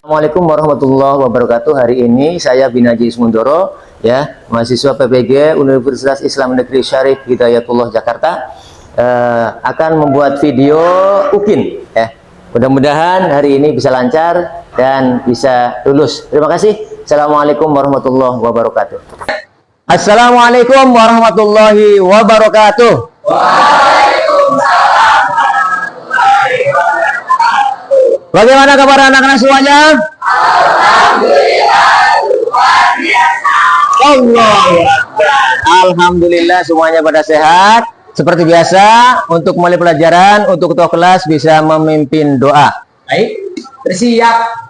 Assalamualaikum warahmatullahi wabarakatuh. Hari ini saya Binaji Ismundoro, ya, mahasiswa PPG Universitas Islam Negeri Syarif Hidayatullah Jakarta, akan membuat video UKIN, ya. Mudah-mudahan hari ini bisa lancar dan bisa lulus. Terima kasih. Assalamualaikum warahmatullahi wabarakatuh. Assalamualaikum warahmatullahi wabarakatuh. Bagaimana kabar anak-anak semuanya? Alhamdulillah, luar biasa. Alhamdulillah semuanya pada sehat. Seperti biasa, untuk mulai pelajaran, untuk ketua kelas bisa memimpin doa. Baik, bersiap.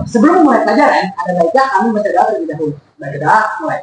Sebelum mulai pelajaran, ada baiknya kami baca doa terlebih dahulu. Baca doa, mulai.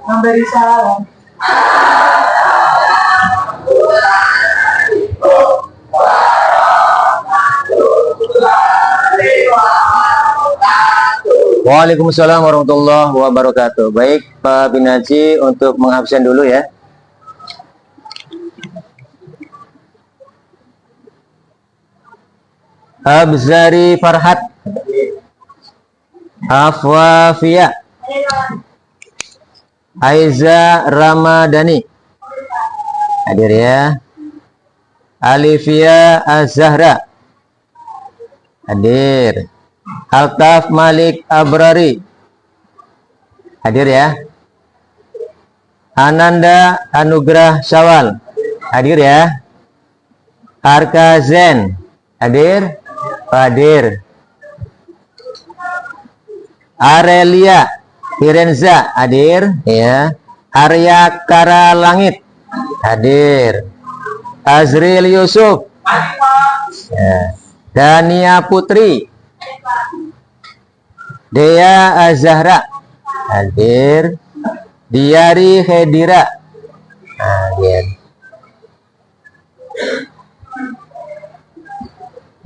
Memberi salam. Waalaikumsalam warahmatullahi wabarakatuh. Baik, Pak Binaji untuk mengabsen dulu ya. Abzari Farhat, Afwafia, Aiza Ramadhani, hadir ya. Alifia Az-Zahra, hadir. Altaf Malik Abrari, hadir ya. Ananda Anugrah Syawal, hadir ya. Arka Zen, hadir. Hadir. Arelia Firenza, hadir ya. Arya Karalangit, hadir. Azril Yusuf, ya. Dania Putri, Dea Azahra, hadir. Diari Hedira, hadir.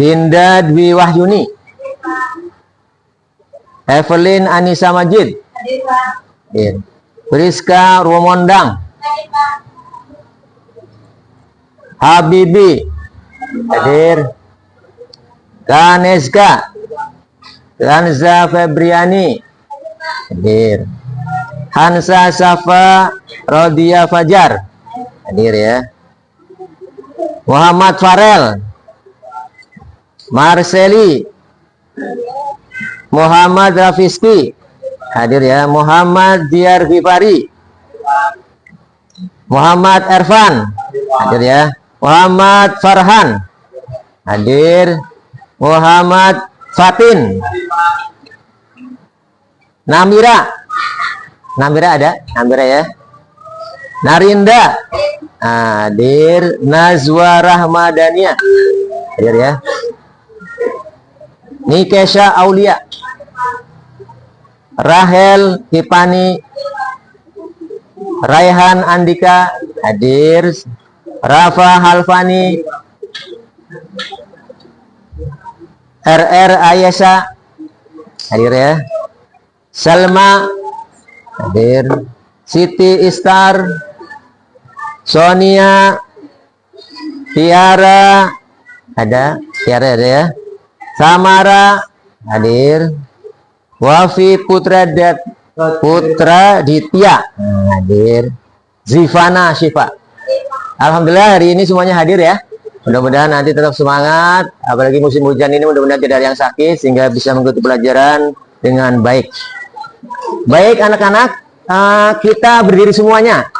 Hinda Dwi Wahyuni, Evelyn Anissa Majid, hadir. Priska Rumondang, Habibi, hadir. Ganeska Ganza Febriani, hadir. Hansa Safa Rodia Fajar, hadir ya. Muhammad Farel, Marceli, Muhammad Rafiski, hadir ya. Muhammad Diar Vipari, Muhammad Ervan, hadir ya. Muhammad Farhan, hadir. Muhammad Fatin, Namira, ada, Namira ya. Narinda, hadir. Nazwa Rahmadania, hadir ya. Nikesha Aulia, Rahel Hipani, Raihan Andika, hadir. Rafa Halfani, RR Ayesha, hadir ya. Salma hadir. Siti Istar, Sonia, Tiara ada, Tiara ada ya. Samara hadir. Wafi Putra Ditya hadir. Zivana Syifa. Alhamdulillah hari ini semuanya hadir ya. Mudah-mudahan nanti tetap semangat, apalagi musim hujan ini, mudah-mudahan tidak ada yang sakit sehingga bisa mengikuti pelajaran dengan baik. Baik anak-anak, kita berdiri semuanya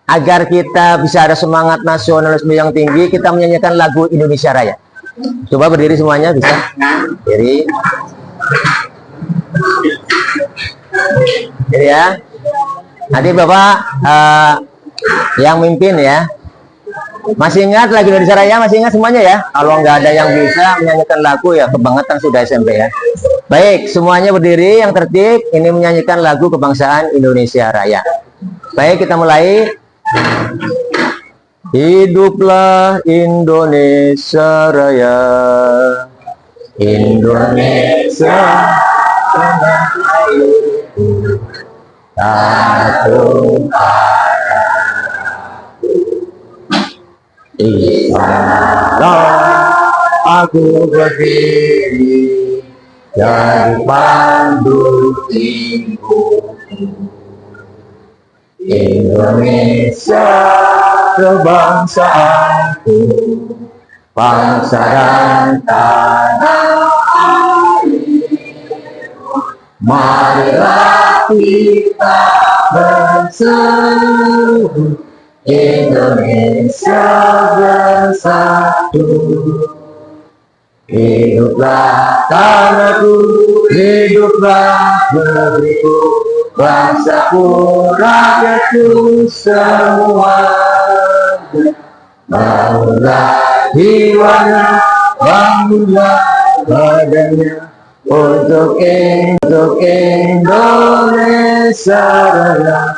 agar kita bisa ada semangat nasionalisme yang tinggi. Kita menyanyikan lagu Indonesia Raya. Coba berdiri semuanya, bisa berdiri. Jadi ya, nanti Bapak yang mimpin ya. Masih ingat lagu Indonesia Raya? Masih ingat semuanya ya? Kalau nggak ada yang bisa menyanyikan lagu ya kebangetan sudah SMP ya. Baik, semuanya berdiri yang tertib. Ini menyanyikan lagu kebangsaan Indonesia Raya. Baik, kita mulai. Hiduplah Indonesia Raya, Indonesia satu di sana aku berdiri jadi pandu timku. Indonesia kebangsaanku, bangsa dan tanah air. Marilah kita berseru, Indonesia bersatu. Hiduplah tanahku, hiduplah negeriku, bangsaku, rakyatku semua. Bangunlah jiwanya, bangunlah badannya untuk Indonesia Raya.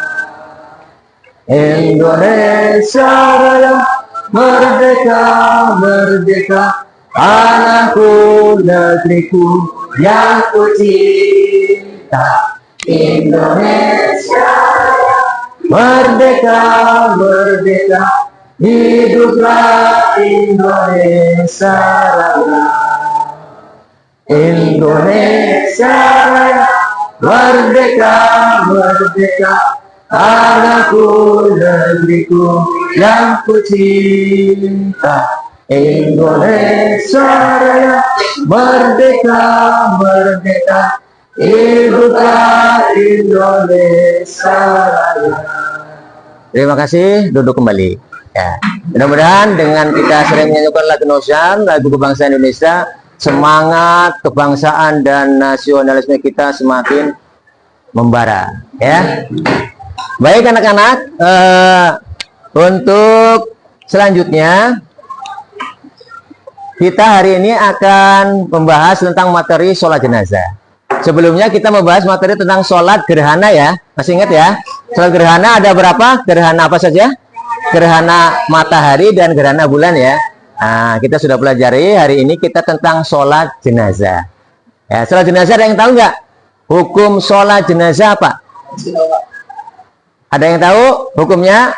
Indonesia Raya, merdeka, merdeka, anakku, negeriku yang ku cinta. Indonesia Raya, merdeka, merdeka, hiduplah Indonesia Raya. Indonesia Raya, merdeka, merdeka, anakku, negeriku yang ku cinta. Indonesia Raya, merdeka, merdeka, hiduplah Indonesia Raya. Terima kasih, duduk kembali. Ya, mudah-mudahan dengan kita sering menyanyikan lagu nasional, lagu kebangsaan Indonesia, semangat kebangsaan dan nasionalisme kita semakin membara. Ya, baik anak-anak. Untuk selanjutnya kita hari ini akan membahas tentang materi sholat jenazah. Sebelumnya kita membahas materi tentang sholat gerhana ya. Masih ingat ya? Sholat gerhana ada berapa? Gerhana apa saja? Gerhana matahari dan gerhana bulan ya. Nah, kita sudah pelajari hari ini kita tentang sholat jenazah. Ya, sholat jenazah ada yang tahu nggak? Hukum sholat jenazah apa? Ada yang tahu hukumnya?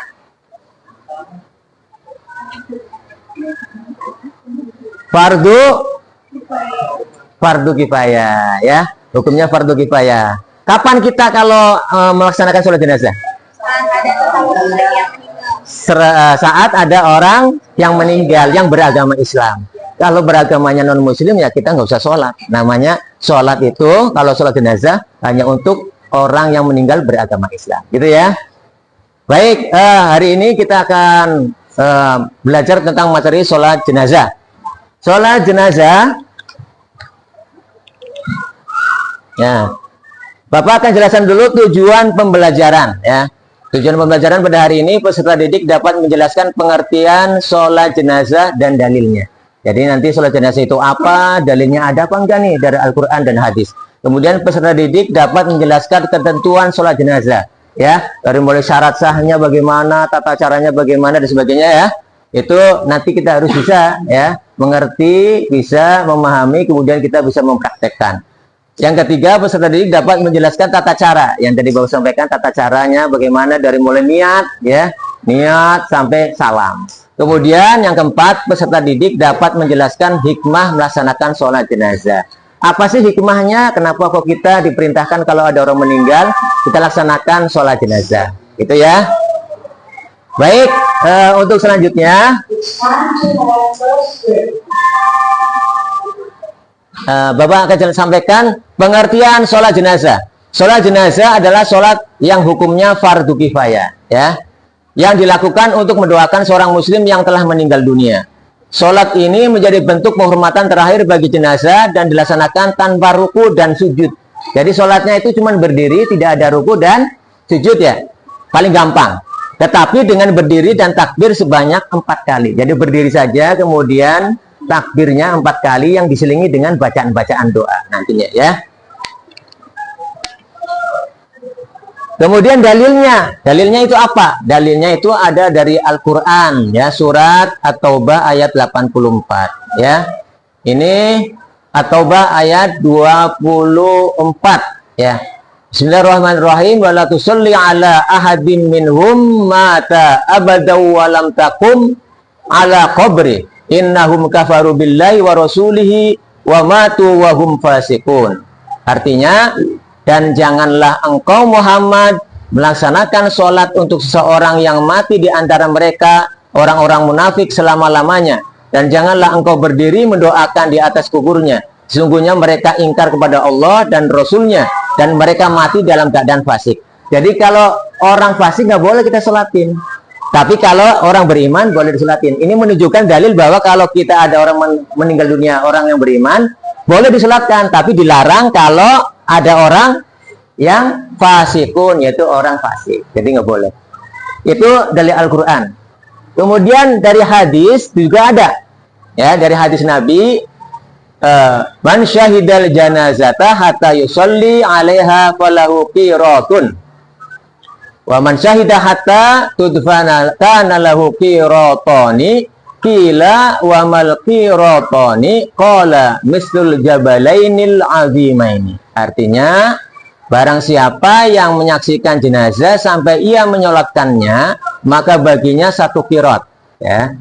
Fardu kifayah ya. Hukumnya fardu kifayah. Kapan kita kalau melaksanakan sholat jenazah? Saat ada orang yang meninggal yang beragama Islam. Kalau beragamanya non muslim ya kita nggak usah sholat. Namanya sholat itu kalau sholat jenazah hanya untuk orang yang meninggal beragama Islam, gitu ya. Baik, hari ini kita akan belajar tentang materi sholat jenazah. Sholat jenazah, ya, Bapak akan jelaskan dulu tujuan pembelajaran ya. Tujuan pembelajaran pada hari ini peserta didik dapat menjelaskan pengertian sholat jenazah dan dalilnya. Jadi nanti sholat jenazah itu apa, dalilnya ada apa enggak nih dari Al-Quran dan hadis. Kemudian peserta didik dapat menjelaskan ketentuan sholat jenazah ya, dari mulai syarat sahnya bagaimana, tata caranya bagaimana dan sebagainya ya. Itu nanti kita harus bisa ya mengerti, bisa memahami, kemudian kita bisa mempraktekkan. Yang ketiga, peserta didik dapat menjelaskan tata cara. Yang tadi Bapak sampaikan tata caranya bagaimana dari mulai niat, ya, niat sampai salam. Kemudian yang keempat, peserta didik dapat menjelaskan hikmah melaksanakan sholat jenazah. Apa sih hikmahnya? Kenapa kok kita diperintahkan kalau ada orang meninggal, kita laksanakan sholat jenazah? Itu ya. Baik, untuk selanjutnya, Bapak akan sampaikan pengertian sholat jenazah. Sholat jenazah adalah sholat yang hukumnya fardu kifayah, ya, yang dilakukan untuk mendoakan seorang muslim yang telah meninggal dunia. Sholat ini menjadi bentuk penghormatan terakhir bagi jenazah dan dilaksanakan tanpa ruku dan sujud. Jadi sholatnya itu cuma berdiri, tidak ada ruku dan sujud, ya, paling gampang. Tetapi dengan berdiri dan takbir sebanyak 4 kali. Jadi berdiri saja, kemudian takbirnya 4 kali yang diselingi dengan bacaan-bacaan doa nantinya, ya. Kemudian dalilnya itu apa? Dalilnya itu ada dari Al-Qur'an, ya, surat At-Taubah ayat 84, ya. Ini At-Taubah ayat 24, ya. Bismillahirrahmanirrahim. Wala tusalli ala ahadin minhum mata abadaw walam takum ala qabri innahum kafaru billahi wa rasulihi wa matu wa hum fasiqun. Artinya, dan janganlah engkau Muhammad melaksanakan sholat untuk seseorang yang mati di antara mereka orang-orang munafik selama-lamanya, dan janganlah engkau berdiri mendoakan di atas kuburnya. Sesungguhnya mereka ingkar kepada Allah dan Rasulnya, dan mereka mati dalam keadaan fasik. Jadi kalau orang fasik nggak boleh kita sholatin. Tapi kalau orang beriman boleh disolatin. Ini menunjukkan dalil bahwa kalau kita ada orang meninggal dunia, orang yang beriman, boleh disolatkan. Tapi dilarang kalau ada orang yang fasikun, yaitu orang fasik. Jadi nggak boleh. Itu dari Al-Quran. Kemudian dari hadis juga ada. Ya, dari hadis Nabi, man syahidal janazata hatta yusalli alaiha falahu qiratun. Wa man syahida hatta tudfana kana lahu qiratani qila wa mal qiratani qala mislul jabalainil azimaini. Artinya, barang siapa yang menyaksikan jenazah sampai ia menyolatkannya, maka baginya 1 qirat, ya.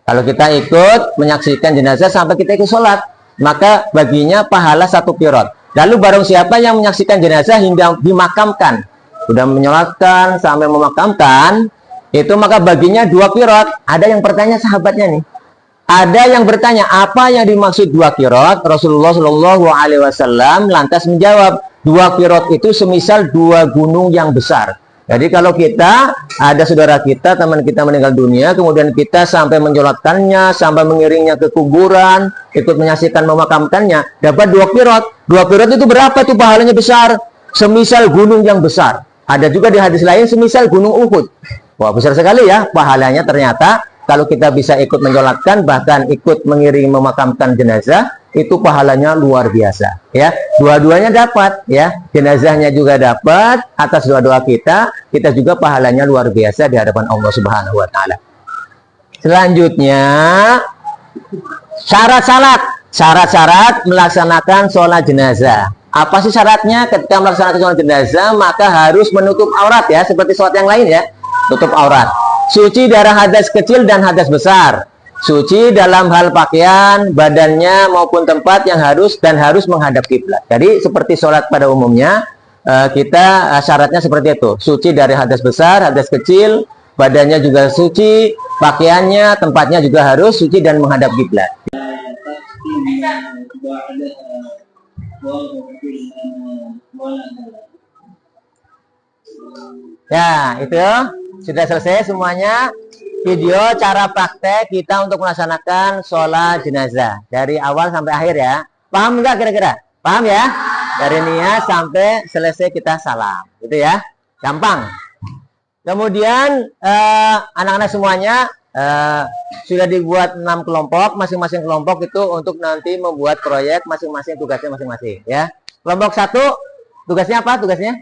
Kalau kita ikut menyaksikan jenazah sampai kita ikut sholat, maka baginya pahala 1 qirat. Lalu barang siapa yang menyaksikan jenazah hingga dimakamkan, sudah menyolatkan sampai memakamkan, itu maka baginya 2 qirat. Ada yang bertanya sahabatnya nih. Ada yang bertanya apa yang dimaksud 2 qirat? Rasulullah Shallallahu Alaihi Wasallam lantas menjawab, 2 qirat itu semisal 2 gunung yang besar. Jadi kalau kita ada saudara kita, teman kita meninggal dunia, kemudian kita sampai menyolatkannya, sampai mengiringnya ke kuburan, ikut menyaksikan memakamkannya, dapat 2 qirat. 2 qirat itu berapa tuh pahalanya besar? Semisal gunung yang besar. Ada juga di hadis lain semisal gunung Uhud. Wah, besar sekali ya pahalanya ternyata. Kalau kita bisa ikut menyolatkan, bahkan ikut mengiringi memakamkan jenazah, itu pahalanya luar biasa, ya. Dua-duanya dapat, ya. Jenazahnya juga dapat atas doa-doa kita juga pahalanya luar biasa di hadapan Allah Subhanahu wa taala. Selanjutnya, syarat-syarat melaksanakan sholat jenazah. Apa sih syaratnya? Ketika melaksanakan sholat jenazah, maka harus menutup aurat, ya, seperti sholat yang lain, ya. Tutup aurat. Suci dari hadas kecil dan hadas besar. Suci dalam hal pakaian, badannya maupun tempat yang harus menghadap kiblat. Jadi seperti sholat pada umumnya, kita syaratnya seperti itu. Suci dari hadas besar, hadas kecil, badannya juga suci, pakaiannya, tempatnya juga harus suci dan menghadap kiblat. Ya, itu sudah selesai semuanya video cara praktek kita untuk melaksanakan sholat jenazah dari awal sampai akhir, ya. Paham enggak kira-kira? Paham ya? Dari niat sampai selesai kita salam, gitu ya. Gampang. Kemudian anak-anak semuanya sudah dibuat 6 kelompok, masing-masing kelompok itu untuk nanti membuat proyek masing-masing, tugasnya masing-masing, ya. Kelompok 1 tugasnya apa? Tugasnya?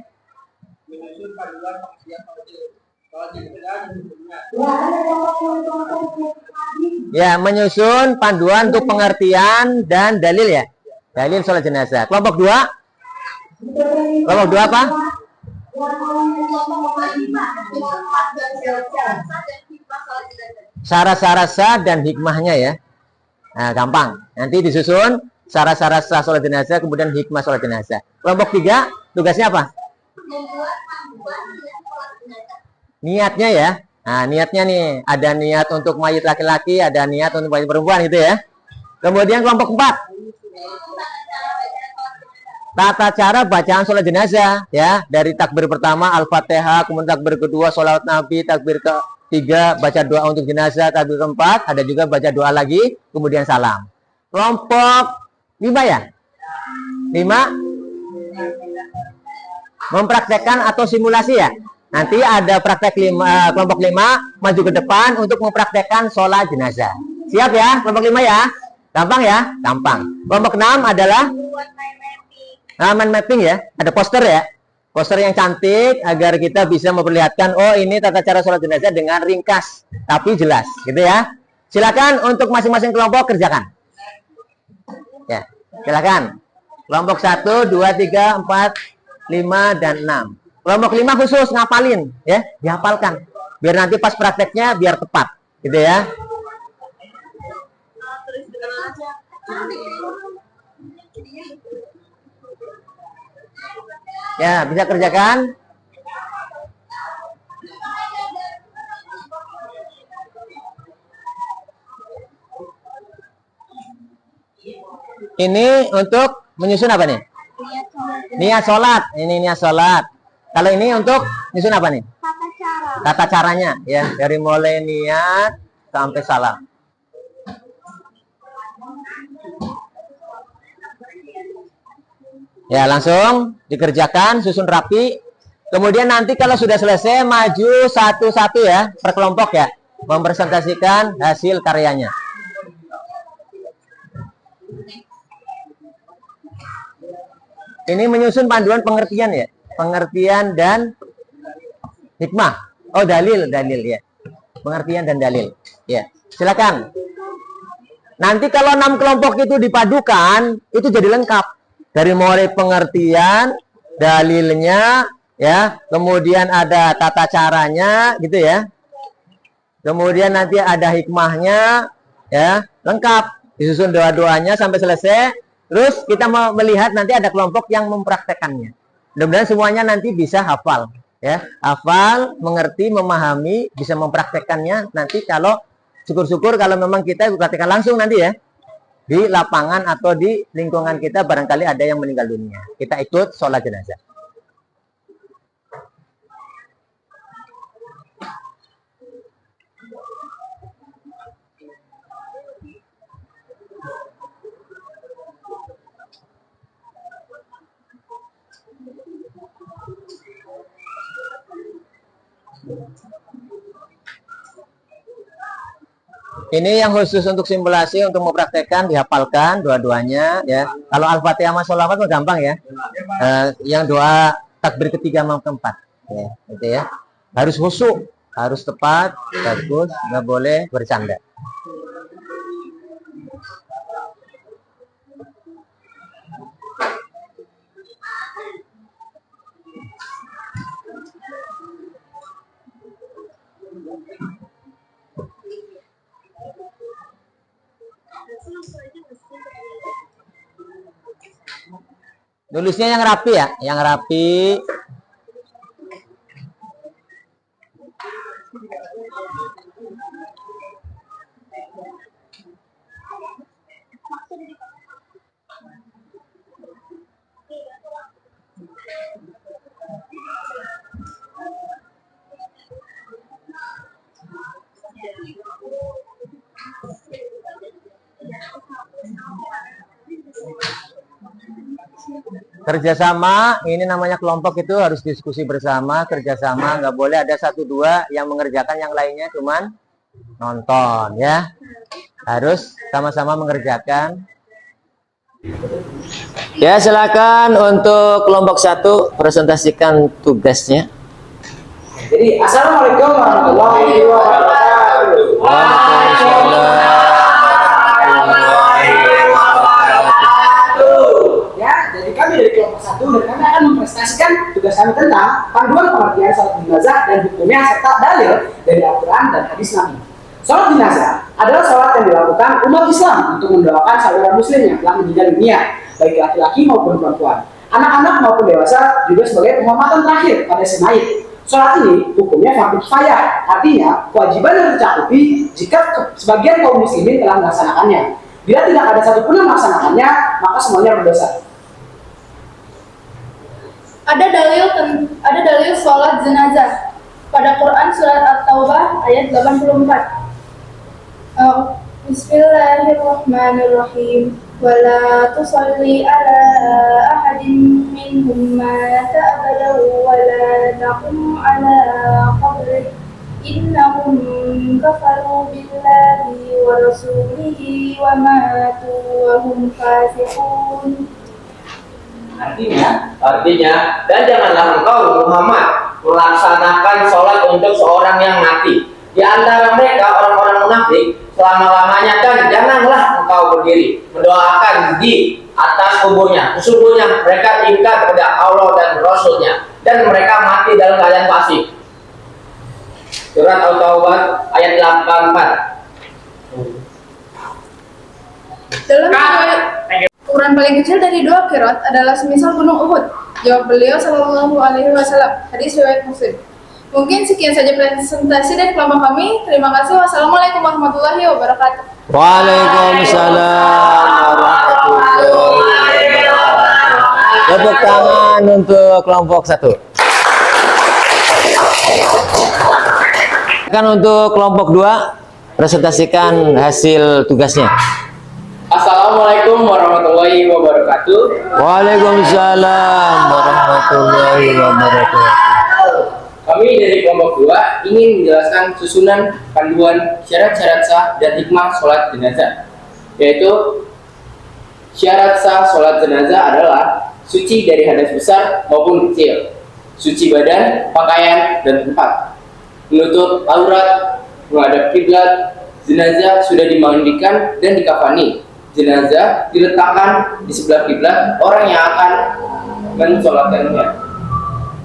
Ya, menyusun panduan untuk pengertian dan dalil, ya. Dalil sholat jenazah. Kelompok 2 Kelompok 2 apa? Syarat-syarat sah dan hikmahnya ya. Nah, gampang. Nanti disusun syarat-syarat sah sholat jenazah, kemudian hikmah sholat jenazah. Kelompok 3 tugasnya apa? Niatnya ya. Nah, niatnya nih, ada niat untuk mayit laki-laki, ada niat untuk mayit perempuan gitu ya. Kemudian kelompok 4, tata cara bacaan sholat jenazah ya, dari takbir pertama Al-Fatihah, kemudian takbir kedua sholawat Nabi, takbir ketiga baca doa untuk jenazah, takbir keempat ada juga baca doa lagi, kemudian salam. Kelompok 5 ya, 5 mempraktekkan atau simulasi ya. Nanti ada praktek kelompok 5 maju ke depan untuk mempraktekkan sholat jenazah. Siap ya, kelompok 5 ya? Gampang ya? Gampang. Kelompok 6 adalah mind mapping ya. Ada poster ya. Poster yang cantik agar kita bisa memperlihatkan, oh ini tata cara sholat jenazah dengan ringkas tapi jelas, gitu ya. Silakan untuk masing-masing kelompok kerjakan. Ya, silakan. Kelompok 1, 2, 3, 4, 5 dan 6. Kelompok 5 khusus ngapalin ya, dihafalkan. Biar nanti pas prakteknya biar tepat, gitu ya. Ya, bisa kerjakan. Ini untuk menyusun apa nih? Niat sholat. Ini niat sholat. Kalau ini untuk menyusun apa nih? Tata caranya ya, dari mulai niat sampai salam. Ya, langsung dikerjakan, susun rapi. Kemudian nanti kalau sudah selesai, maju satu-satu ya, per kelompok ya, mempresentasikan hasil karyanya. Ini menyusun panduan pengertian ya, pengertian dan hikmah. Oh, dalil ya, pengertian dan dalil. Ya, silakan. Nanti kalau 6 kelompok itu dipadukan, itu jadi lengkap. Dari mulai pengertian, dalilnya, ya, kemudian ada tata caranya, gitu ya. Kemudian nanti ada hikmahnya, ya, lengkap. Disusun doa-doanya sampai selesai. Terus kita mau melihat nanti ada kelompok yang mempraktekannya. Mudah-mudahan semuanya nanti bisa hafal, ya, hafal, mengerti, memahami, bisa mempraktekannya. Nanti kalau syukur-syukur kalau memang kita praktekkan langsung nanti ya. Di lapangan atau di lingkungan kita barangkali ada yang meninggal dunia. Kita ikut sholat jenazah. Ini yang khusus untuk simulasi, untuk mempraktekkan, dihafalkan dua-duanya ya. Kalau Al-Fatihah sama sholawat itu gampang ya. Yang doa takbir ketiga sama keempat ya, gitu ya. Harus khusyuk, harus tepat, bagus, nggak boleh bercanda. Nulisnya yang rapi ya, yang rapi. Kerjasama, ini namanya kelompok itu harus diskusi bersama, kerjasama, nggak boleh ada 1-2 yang mengerjakan, yang lainnya cuman nonton ya. Harus sama-sama mengerjakan. Ya, silakan untuk kelompok 1 presentasikan tugasnya. Jadi, assalamualaikum warahmatullahi wabarakatuh. Waalaikumsalam. Ya, jadi kami dari kelompok 1 dan kami akan hukumnya serta dalil dari Al-Quran dan hadis Nabi. Sholat jenazah adalah sholat yang dilakukan umat Islam untuk mendoakan saudara muslim yang telah meninggal dunia, baik laki-laki maupun perempuan, anak-anak maupun dewasa, juga sebagai penghormatan terakhir pada si mayit. Sholat ini hukumnya fardu kifayah, artinya kewajiban yang tercakupi jika sebagian kaum muslimin telah melaksanakannya. Bila tidak ada satupun yang melaksanakannya, maka semuanya berdosa. Ada dalil sholat jenazah pada Quran surat At-Taubah ayat 84. Bismillahirrahmanirrahim. Wala tusalli ala ahadin minhum mata abadan wala taqum ala qabrih innahum kafaru billahi wa rasulihi wa matu wa hum fasiqun. Artinya, dan janganlah engkau Muhammad melaksanakan sholat untuk seorang yang mati di antara mereka orang-orang munafik selama-lamanya, dan janganlah engkau berdiri mendoakan di atas kuburnya. Sesungguhnya mereka ingkar kepada Allah dan Rasulnya, dan mereka mati dalam keadaan fasik. Surat At-Taubah ayat 84. Dalam ukuran paling kecil dari dua qiraat adalah semisal gunung Uhud. Jawab beliau Shallallahu Alaihi Wasallam. Hadis riwayat Muslim. Mungkin sekian saja presentasi dari kelompok kami. Terima kasih. Wassalamualaikum warahmatullahi wabarakatuh. Waalaikumsalam warahmatullahi wabarakatuh. Tepuk tangan untuk kelompok 1. Kan untuk kelompok 2 presentasikan hasil tugasnya. Assalamualaikum warahmatullahi wabarakatuh. Waalaikumsalam warahmatullahi wabarakatuh. Kami dari kelompok 2 ingin menjelaskan susunan panduan syarat-syarat sah dan hikmah sholat jenazah. Yaitu syarat sah sholat jenazah adalah suci dari hadas besar maupun kecil, suci badan, pakaian, dan tempat, menutup aurat, menghadap kiblat, jenazah sudah dimandikan dan dikafani, jenazah diletakkan di sebelah kiblat orang yang akan mensolatkannya.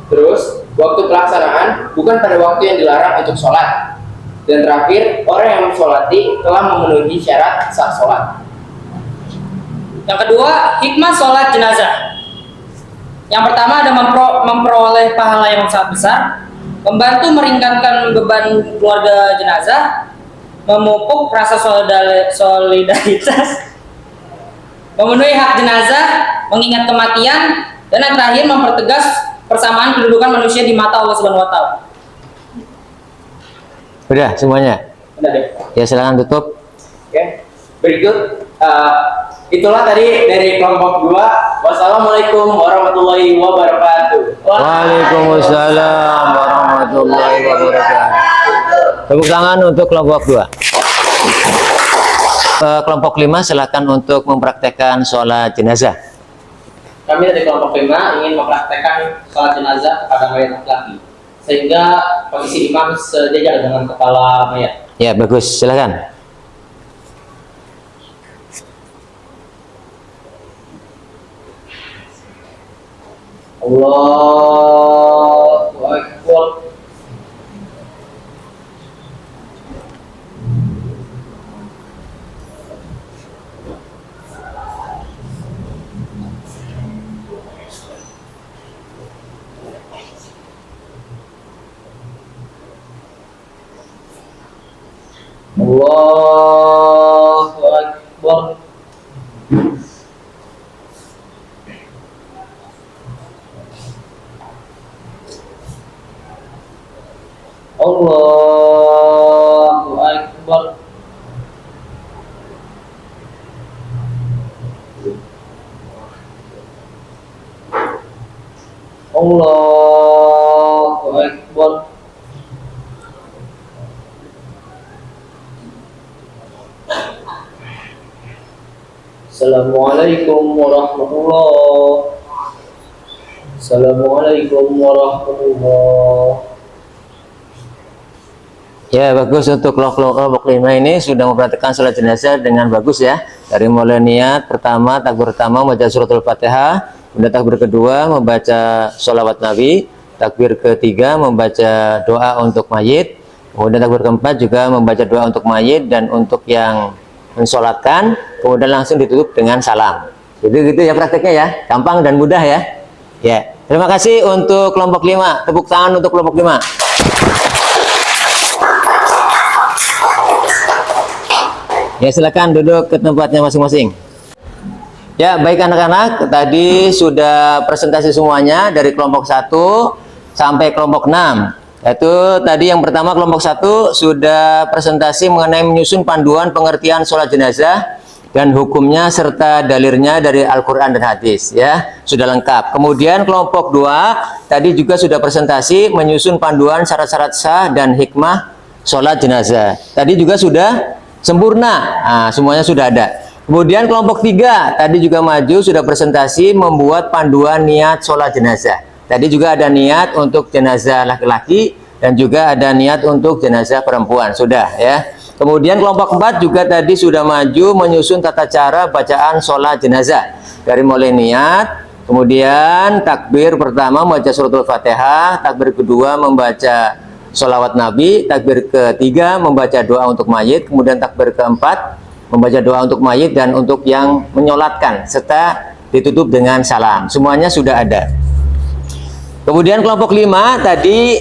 Terus, waktu pelaksanaan bukan pada waktu yang dilarang untuk sholat. Dan terakhir, orang yang mensolati telah memenuhi syarat sah sholat. Yang kedua, hikmah sholat jenazah. Yang pertama ada memperoleh pahala yang sangat besar, membantu meringankan beban keluarga jenazah, memupuk rasa solidaritas, memenuhi hak jenazah, mengingat kematian, dan yang terakhir mempertegas persamaan kedudukan manusia di mata Allah Subhanahu wa Ta'ala. Udah semuanya? Udah deh. Ya silakan tutup. Oke. Berikut itulah tadi dari kelompok 2. Wassalamualaikum warahmatullahi wabarakatuh. Waalaikumsalam warahmatullahi wabarakatuh. Tepuk tangan untuk kelompok 2. Kelompok 5 silakan untuk mempraktekkan sholat jenazah. Kami dari kelompok 5 ingin mempraktekkan sholat jenazah kepada mayat laki-laki, sehingga posisi imam sejajar dengan kepala mayat. Ya bagus, silakan. Allahu Akbar. Allahu Akbar. Allahu Akbar. Allahu Akbar. Assalamualaikum warahmatullahi. Assalamualaikum warahmatullahi. Ya bagus, untuk kelompok 5 ini sudah mempraktikkan sholat jenazah dengan bagus ya. Dari mulai niat pertama, takbir pertama membaca suratul Fatihah, kemudian takbir kedua membaca sholawat Nabi, takbir ketiga membaca doa untuk mayit, kemudian takbir keempat juga membaca doa untuk mayit dan untuk yang mensolatkan, kemudian langsung ditutup dengan salam. Jadi gitu ya prakteknya ya, gampang dan mudah ya. Ya, terima kasih untuk kelompok 5. Tepuk tangan untuk kelompok 5. Ya, silakan duduk ke tempatnya masing-masing. Ya, baik anak-anak, tadi sudah presentasi semuanya dari kelompok 1 sampai kelompok 6. Yaitu tadi yang pertama kelompok 1 sudah presentasi mengenai menyusun panduan pengertian sholat jenazah dan hukumnya serta dalilnya dari Al-Quran dan hadis, ya, sudah lengkap. Kemudian kelompok 2 tadi juga sudah presentasi menyusun panduan syarat-syarat sah dan hikmah sholat jenazah. Tadi juga sudah sempurna, nah, semuanya sudah ada. Kemudian kelompok 3 tadi juga maju sudah presentasi membuat panduan niat sholat jenazah. Tadi juga ada niat untuk jenazah laki-laki dan juga ada niat untuk jenazah perempuan, sudah ya. Kemudian kelompok 4 juga tadi sudah maju menyusun tata cara bacaan sholat jenazah. Dari mulai niat, kemudian takbir pertama membaca suratul Fatihah, takbir kedua membaca sholawat Nabi, takbir ketiga membaca doa untuk mayit, kemudian takbir keempat membaca doa untuk mayit dan untuk yang menyolatkan, serta ditutup dengan salam. Semuanya sudah ada. Kemudian kelompok 5 tadi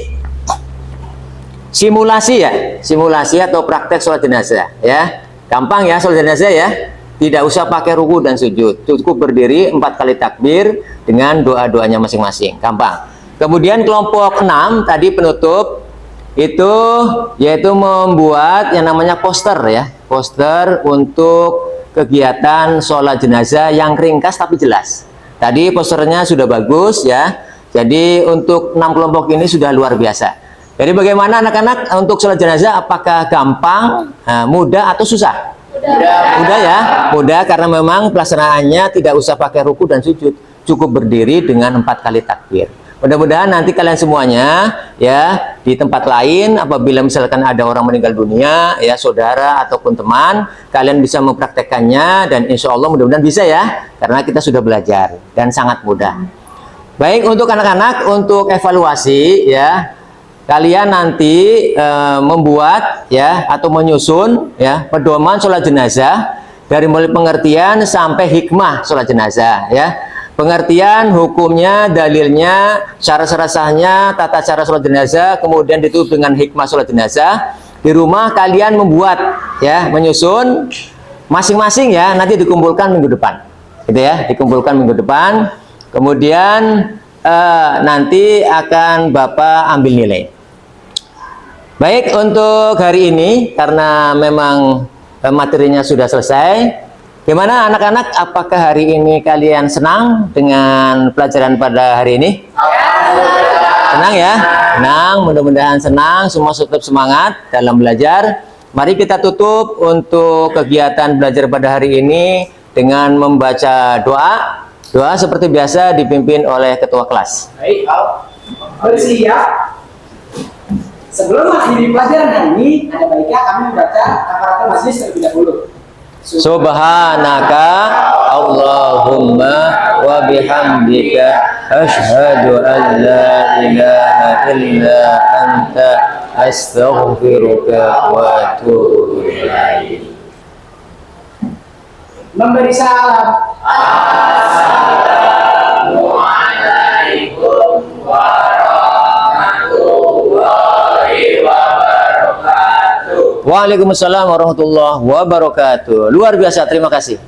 simulasi ya, simulasi atau praktek sholat jenazah ya. Gampang ya sholat jenazah ya. Tidak usah pakai ruku dan sujud. Cukup berdiri 4 kali takbir dengan doa-doanya masing-masing. Gampang. Kemudian kelompok 6 tadi penutup itu yaitu membuat yang namanya poster ya. Poster untuk kegiatan sholat jenazah yang ringkas tapi jelas. Tadi posternya sudah bagus ya. Jadi untuk 6 kelompok ini sudah luar biasa. Jadi bagaimana anak-anak untuk sholat jenazah, apakah gampang, mudah atau susah? Mudah ya, mudah karena memang pelaksanaannya tidak usah pakai ruku dan sujud, cukup berdiri dengan 4 kali takbir. Mudah-mudahan nanti kalian semuanya ya di tempat lain apabila misalkan ada orang meninggal dunia ya, saudara ataupun teman, kalian bisa mempraktekannya dan insya Allah mudah-mudahan bisa ya, karena kita sudah belajar dan sangat mudah. Baik, untuk anak-anak, untuk evaluasi ya, kalian nanti membuat ya atau menyusun ya pedoman sholat jenazah dari mulai pengertian sampai hikmah sholat jenazah ya. Pengertian, hukumnya, dalilnya, syarat-syarat sahnya, tata cara sholat jenazah, kemudian ditutup dengan hikmah sholat jenazah. Di rumah kalian membuat ya, menyusun masing-masing ya, nanti dikumpulkan minggu depan, gitu ya, dikumpulkan minggu depan. Kemudian nanti akan Bapak ambil nilai. Baik, untuk hari ini karena memang materinya sudah selesai. Gimana anak-anak, apakah hari ini kalian senang dengan pelajaran pada hari ini? Senang ya? Senang, mudah-mudahan senang, semua tetap semangat dalam belajar. Mari kita tutup untuk kegiatan belajar pada hari ini dengan membaca doa. Doa seperti biasa dipimpin oleh ketua kelas. Baik, bersiap. Sebelum mengakhiri pelajaran hari ini, ada baiknya kami membaca kafaratul majlis terlebih dahulu. Subhanaka Allahumma wa bihamdika asyhadu an la ilaha illa anta astaghfiruka wa atubu ilaik. Memberi salam. Assalamualaikum warahmatullahi wabarakatuh. Waalaikumsalam warahmatullahi wabarakatuh. Luar biasa, terima kasih.